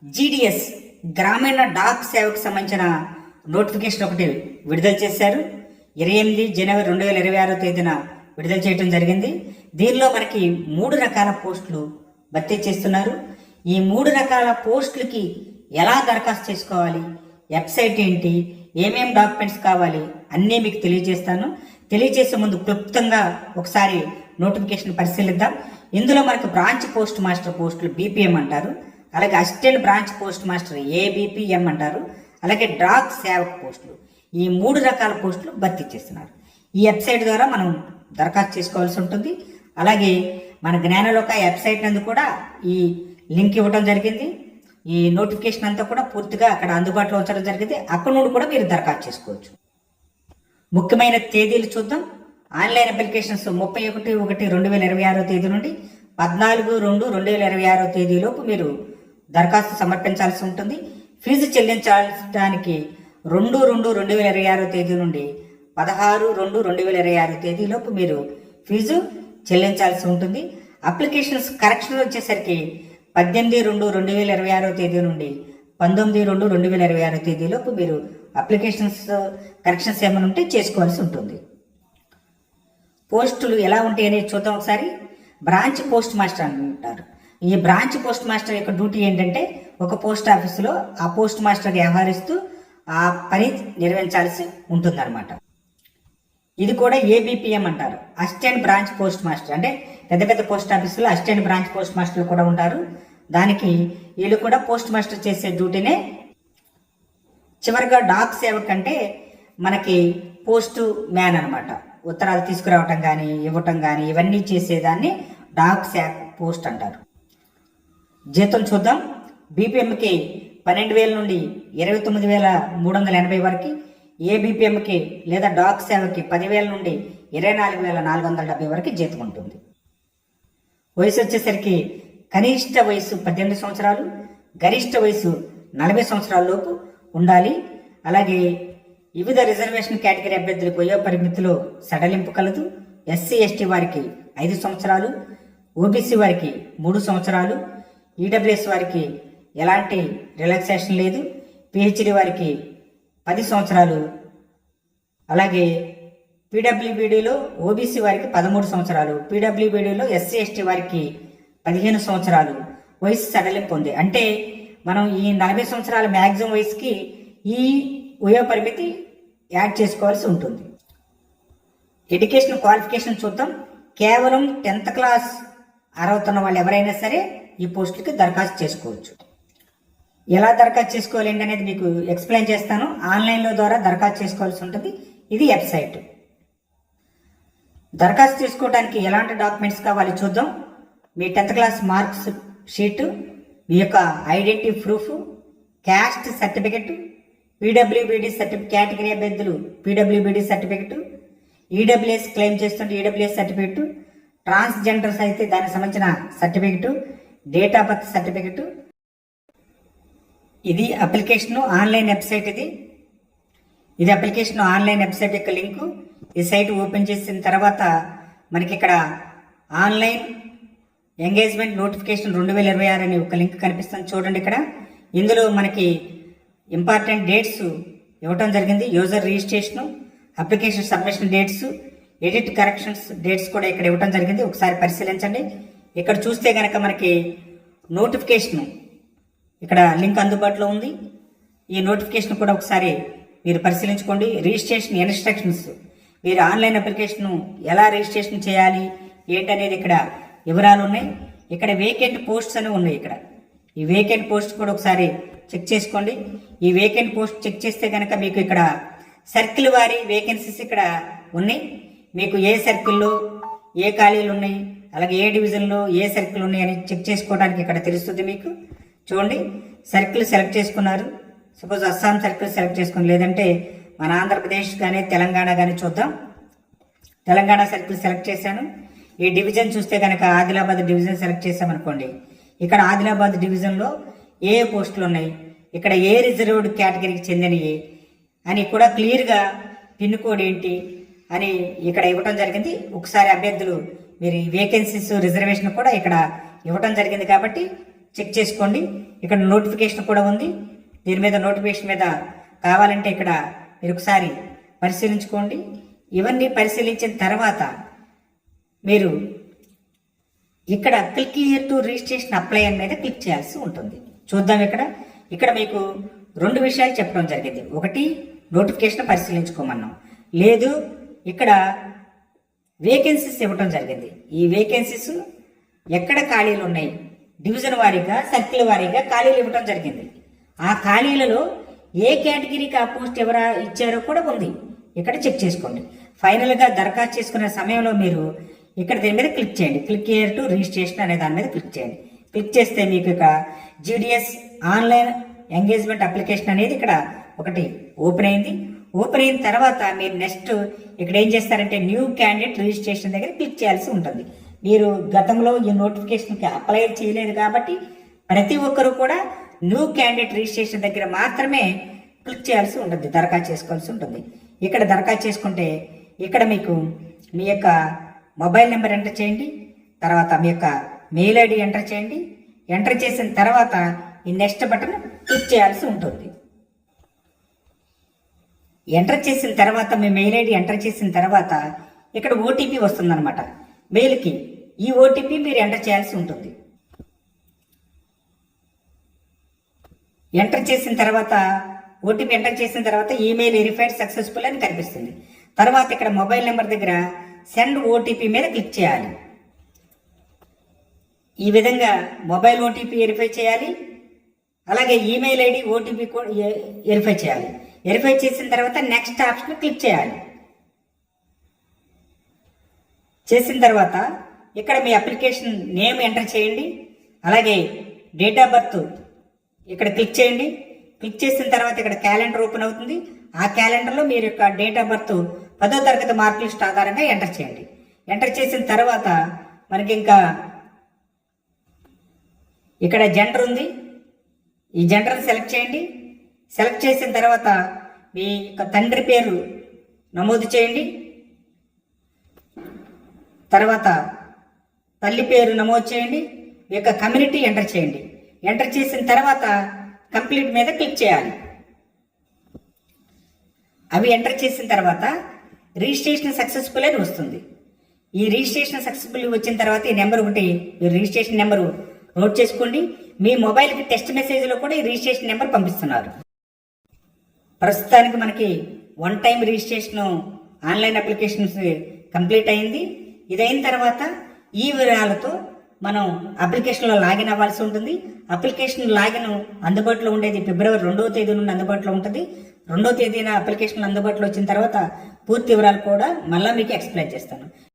GDS గ్రామీణ dock సేవకు సంబంధించిన నోటిఫికేషన్ ఒకటి విడుదల చేశారు. 28 జనవరి 2026 తేదీన విడుదల చేయడం జరిగింది. దీనిలో మనకి 3 రకాల పోస్టులు భర్తీ చేస్తున్నారు. ఈ 3 రకాల పోస్టులకి ఎలా దరఖాస్తు చేసుకోవాలి, వెబ్సైట్ ఏంటి, ఏమేం డాక్యుమెంట్స్ కావాలి అన్నీ మీకు తెలియజేస్తాను. తెలియజేసే ముందు క్లుప్తంగా ఒకసారి నోటిఫికేషన్ పరిశీలిద్దాం. ఇందులో మనకు బ్రాంచ్ పోస్ట్ మాస్టర్ పోస్టులు BPM అంటారు, అలాగే assistant branch post master ABPM అంటారు, అలాగే డాక్ సేవక్ పోస్టులు, ఈ 3 రకాల పోస్టులు భర్తీ చేస్తున్నారు. ఈ వెబ్సైట్ ద్వారా మనం దరఖాస్తు చేసుకోవాల్సి ఉంటుంది. అలాగే మన జ్ఞానలోక వెబ్సైట్ నందు కూడా ఈ లింక్ ఇవ్వడం జరిగింది. ఈ నోటిఫికేషన్ అంతా కూడా పూర్తిగా అక్కడ అందుబాటులో ఉంచడం జరిగింది. అక్కడ నుండి కూడా మీరు దరఖాస్తు చేసుకోవచ్చు. ముఖ్యమైన తేదీలు చూద్దాం. ఆన్లైన్ అప్లికేషన్స్ 31/1/2026 తేదీ నుండి 14/2/2026 తేదీలోపు మీరు దరఖాస్తు సమర్పించాల్సి ఉంటుంది. ఫీజు చెల్లించడానికి 2/2/2026 తేదీ నుండి 16/2/2026 తేదీలోపు మీరు ఫీజు చెల్లించాల్సి ఉంటుంది. అప్లికేషన్స్ కరెక్షన్ వచ్చేసరికి 18/2/2026 తేదీ నుండి 19/2/2026 తేదీలోపు మీరు అప్లికేషన్స్ కరెక్షన్స్ ఏమైనా ఉంటే చేసుకోవాల్సి ఉంటుంది. పోస్టులు ఎలా ఉంటాయి అనేది చూద్దాం ఒకసారి. బ్రాంచ్ పోస్ట్ మాస్టర్ అంటారు. ఈ బ్రాంచ్ పోస్ట్ మాస్టర్ యొక్క డ్యూటీ ఏంటంటే ఒక పోస్ట్ ఆఫీసులో ఆ పోస్ట్ మాస్టర్ వ్యవహరిస్తూ ఆ పని నిర్వహించాల్సి ఉంటుందన్నమాట. ఇది కూడా ABPM అంటారు, అసిస్టెంట్ బ్రాంచ్ పోస్ట్ మాస్టర్. అంటే పెద్ద పెద్ద పోస్ట్ ఆఫీసులో అసిస్టెంట్ బ్రాంచ్ పోస్ట్ మాస్టర్లు కూడా ఉంటారు. దానికి వీళ్ళు కూడా పోస్ట్ మాస్టర్ చేసే డ్యూటీనే. చివరిగా డాక్ సేవక్ అంటే మనకి పోస్ట్ మ్యాన్ అనమాట. ఉత్తరాలు తీసుకురావటం కానీ ఇవ్వటం కానీ ఇవన్నీ చేసేదాన్ని డాక్ సేవక్ పోస్ట్ అంటారు. జీతం చూద్దాం. BPMకి 12,000 నుండి 29,380 వరకు, ABPMకి లేదా డాక్ సేవకి 10,000 నుండి 24,470 వరకు జీతం ఉంటుంది. వయసు వచ్చేసరికి కనిష్ట వయసు 18 సంవత్సరాలు, గరిష్ట వయసు 40 సంవత్సరాల లోపు ఉండాలి. అలాగే వివిధ రిజర్వేషన్ కేటగిరీ అభ్యర్థులకు వయో పరిమితిలో సడలింపు కలదు. SC ST వారికి 5 సంవత్సరాలు, OBC వారికి 3 సంవత్సరాలు, EWS వారికి ఎలాంటి రిలాక్సేషన్ లేదు, PhD వారికి 10 సంవత్సరాలు, అలాగే PWBDలో OBC వారికి 13 సంవత్సరాలు, PWBDలో SC ST వారికి 15 సంవత్సరాలు వయసు సడలింపు ఉంది. అంటే మనం ఈ 40 సంవత్సరాల మ్యాక్సిమం వయసుకి ఈ వయో పరిమితి యాడ్ చేసుకోవాల్సి ఉంటుంది. ఎడ్యుకేషన్ క్వాలిఫికేషన్ చూద్దాం. కేవలం 10th క్లాస్ అర్హత ఉన్న వాళ్ళు ఎవరైనా సరే ఈ పోస్టులకి దరఖాస్తు చేసుకోవచ్చు. ఎలా దరఖాస్తు చేసుకోవాలి అనేది మీకు ఎక్స్ప్లెయిన్ చేస్తాను. ఆన్లైన్లో ద్వారా దరఖాస్తు చేసుకోవాల్సి ఉంటుంది. ఇది వెబ్సైట్. దరఖాస్తు చేసుకోవడానికి ఎలాంటి డాక్యుమెంట్స్ కావాలి చూద్దాం. మీ 10th క్లాస్ మార్క్స్ షీటు, మీ యొక్క identity proof, caste certificate, PWBD certificate, category అభ్యర్థులు PWBD సర్టిఫికెట్, EWS క్లెయిమ్ చేస్తుంటే EWS సర్టిఫికెట్, ట్రాన్స్జెండర్స్ అయితే దానికి సంబంధించిన certificate, date of birth certificate. ఇది అప్లికేషన్ ఆన్లైన్ వెబ్సైట్. ఇది అప్లికేషన్ ఆన్లైన్ వెబ్సైట్ యొక్క లింకు. ఈ సైట్ ఓపెన్ చేసిన తర్వాత మనకి ఇక్కడ ఆన్లైన్ ఎంగేజ్మెంట్ నోటిఫికేషన్ 2026 అనే ఒక లింక్ కనిపిస్తుంది చూడండి. ఇక్కడ ఇందులో మనకి ఇంపార్టెంట్ డేట్స్ ఇవ్వటం జరిగింది. User registration, application submission dates, edit corrections dates కూడా ఇక్కడ ఇవ్వటం జరిగింది. ఒకసారి పరిశీలించండి. ఇక్కడ చూస్తే కనుక మనకి నోటిఫికేషన్ ఇక్కడ లింక్ అందుబాటులో ఉంది. ఈ నోటిఫికేషన్ కూడా ఒకసారి మీరు పరిశీలించుకోండి. రిజిస్ట్రేషన్ ఇన్స్ట్రక్షన్స్, మీరు ఆన్లైన్ అప్లికేషన్ ఎలా రిజిస్ట్రేషన్ చేయాలి ఏంటనేది ఇక్కడ వివరాలు ఉన్నాయి. ఇక్కడ వేకెంట్ పోస్ట్స్ అని ఉన్నాయి. ఇక్కడ ఈ వేకెంట్ పోస్ట్ కూడా ఒకసారి చెక్ చేసుకోండి. ఈ వేకెంట్ పోస్ట్ చెక్ చేస్తే కనుక మీకు ఇక్కడ సర్కిల్ వారి వేకెన్సీస్ ఇక్కడ ఉన్నాయి. మీకు ఏ సర్కిల్లో ఏ ఖాళీలు ఉన్నాయి, అలాగే ఏ డివిజన్లో ఏ సర్కిల్ ఉన్నాయి అని చెక్ చేసుకోవడానికి ఇక్కడ తెలుస్తుంది మీకు. చూడండి, సర్కిల్ సెలెక్ట్ చేసుకున్నారు. సపోజ్ అస్సాం సర్కిల్ సెలెక్ట్ చేసుకుని, లేదంటే మన ఆంధ్రప్రదేశ్ కానీ తెలంగాణ కానీ చూద్దాం. తెలంగాణ సర్కిల్ సెలెక్ట్ చేశాను. ఈ డివిజన్ చూస్తే కనుక ఆదిలాబాద్ డివిజన్ సెలెక్ట్ చేసామనుకోండి. ఇక్కడ ఆదిలాబాద్ డివిజన్లో ఏ పోస్టులు ఉన్నాయి, ఇక్కడ ఏ రిజర్వ్డ్ కేటగిరీకి చెందినవి అని కూడా క్లియర్గా పిన్ కోడ్ ఏంటి అని ఇక్కడ ఇవ్వటం జరిగింది. ఒకసారి అభ్యర్థులు మీరు వేకెన్సీస్ రిజర్వేషన్ కూడా ఇక్కడ ఇవ్వటం జరిగింది కాబట్టి చెక్ చేసుకోండి. ఇక్కడ నోటిఫికేషన్ కూడా ఉంది. దీని మీద నోటిఫికేషన్ మీద కావాలంటే ఇక్కడ మీరు ఒకసారి పరిశీలించుకోండి. ఇవన్నీ పరిశీలించిన తర్వాత మీరు ఇక్కడ click here to registration apply అని మీద క్లిక్ చేయాల్సి ఉంటుంది. చూద్దాం. ఇక్కడ మీకు 2 విషయాలు చెప్పడం జరిగింది. ఒకటి, నోటిఫికేషన్ పరిశీలించుకోమన్నాం. లేదు, ఇక్కడ వేకెన్సీస్ ఇవ్వడం జరిగింది. ఈ వేకెన్సీస్ ఎక్కడ ఖాళీలు ఉన్నాయి, డివిజన్ వారీగా, సర్కిల్ వారీగా ఖాళీలు ఇవ్వడం జరిగింది. ఆ ఖాళీలలో ఏ కేటగిరీకి ఆ పోస్ట్ ఎవరు ఇచ్చారో కూడా ఉంది. ఇక్కడ చెక్ చేసుకోండి. ఫైనల్గా దరఖాస్తు చేసుకునే సమయంలో మీరు ఇక్కడ దీని మీద క్లిక్ చేయండి. క్లిక్ హియర్ టు రిజిస్ట్రేషన్ అనే దాని మీద క్లిక్ చేయండి. క్లిక్ చేస్తే మీకు ఇక జీడిఎస్ ఆన్లైన్ ఎంగేజ్మెంట్ అప్లికేషన్ అనేది ఇక్కడ ఒకటి ఓపెన్ అయింది. ఓపెన్ అయిన తర్వాత మీరు నెక్స్ట్ ఇక్కడ ఏం చేస్తారంటే న్యూ క్యాండిడేట్ రిజిస్ట్రేషన్ దగ్గర క్లిక్ చేయాల్సి ఉంటుంది. మీరు గతంలో ఈ నోటిఫికేషన్కి అప్లై చేయలేదు కాబట్టి ప్రతి ఒక్కరు కూడా న్యూ క్యాండిడేట్ రిజిస్ట్రేషన్ దగ్గర మాత్రమే క్లిక్ చేయాల్సి ఉంటుంది, దరఖాస్తు చేసుకోవాల్సి ఉంటుంది. ఇక్కడ దరఖాస్తు చేసుకుంటే ఇక్కడ మీకు మీ యొక్క మొబైల్ నెంబర్ ఎంటర్ చేయండి. తర్వాత మీ యొక్క మెయిల్ ఐడి ఎంటర్ చేయండి. ఎంటర్ చేసిన తర్వాత ఈ నెక్స్ట్ బటన్ క్లిక్ చేయాల్సి ఉంటుంది. ఎంటర్ చేసిన తర్వాత మీ మెయిల్ ఐడి ఎంటర్ చేసిన తర్వాత ఇక్కడ ఓటీపీ వస్తుందన్నమాట మెయిల్కి. ఈ ఓటీపీ మీరు ఎంటర్ చేయాల్సి ఉంటుంది. ఎంటర్ చేసిన తర్వాత ఓటీపీ ఎంటర్ చేసిన తర్వాత ఈమెయిల్ వెరిఫైడ్ సక్సెస్ఫుల్ అని కనిపిస్తుంది. తర్వాత ఇక్కడ మొబైల్ నెంబర్ దగ్గర సెండ్ ఓటీపీ మీద క్లిక్ చేయాలి. ఈ విధంగా మొబైల్ ఓటీపీ వెరిఫై చేయాలి. అలాగే ఈమెయిల్ ఐడి ఓటీపీ కూడా వెరిఫై చేయాలి. వెరిఫై చేసిన తర్వాత నెక్స్ట్ ఆప్షన్ క్లిక్ చేయాలి. చేసిన తర్వాత ఇక్కడ మీ అప్లికేషన్ నేమ్ ఎంటర్ చేయండి. అలాగే డేట్ ఆఫ్ బర్త్ ఇక్కడ క్లిక్ చేయండి. క్లిక్ చేసిన తర్వాత ఇక్కడ క్యాలెండర్ ఓపెన్ అవుతుంది. ఆ క్యాలెండర్లో మీరు యొక్క డేట్ ఆఫ్ బర్త్ 10వ తరగతి మార్క్ లిస్ట్ ఆధారంగా ఎంటర్ చేయండి. ఎంటర్ చేసిన తర్వాత మనకి ఇంకా ఇక్కడ జెండర్ ఉంది. ఈ జెండర్ని సెలెక్ట్ చేయండి. సెలెక్ట్ చేసిన తర్వాత మీ యొక్క తండ్రి పేరు నమోదు చేయండి. తర్వాత తల్లి పేరు నమోదు చేయండి. మీ యొక్క కమ్యూనిటీ ఎంటర్ చేయండి. ఎంటర్ చేసిన తర్వాత కంప్లీట్ మీద క్లిక్ చేయాలి. అవి ఎంటర్ చేసిన తర్వాత రిజిస్ట్రేషన్ సక్సెస్ఫుల్ అని వస్తుంది. ఈ రిజిస్ట్రేషన్ సక్సెస్ఫుల్ వచ్చిన తర్వాత ఈ నెంబర్ ఒకటి రిజిస్ట్రేషన్ నెంబరు నోట్ చేసుకోండి. మీ మొబైల్కి టెక్స్ట్ మెసేజ్లో కూడా ఈ రిజిస్ట్రేషన్ నెంబర్ పంపిస్తున్నారు. ప్రస్తుతానికి మనకి 1 time registration online applications complete అయింది. ఇదైన తర్వాత ఈ వివరాలతో మనం అప్లికేషన్లో లాగిన్ అవ్వాల్సి ఉంటుంది. అప్లికేషన్ లాగిన్ అందుబాటులో ఉండేది ఫిబ్రవరి 2వ తేదీ నుండి అందుబాటులో ఉంటుంది. 2వ తేదీన అప్లికేషన్ అందుబాటులో వచ్చిన తర్వాత పూర్తి వివరాలు కూడా మళ్ళీ మీకు ఎక్స్ప్లెయిన్ చేస్తాను.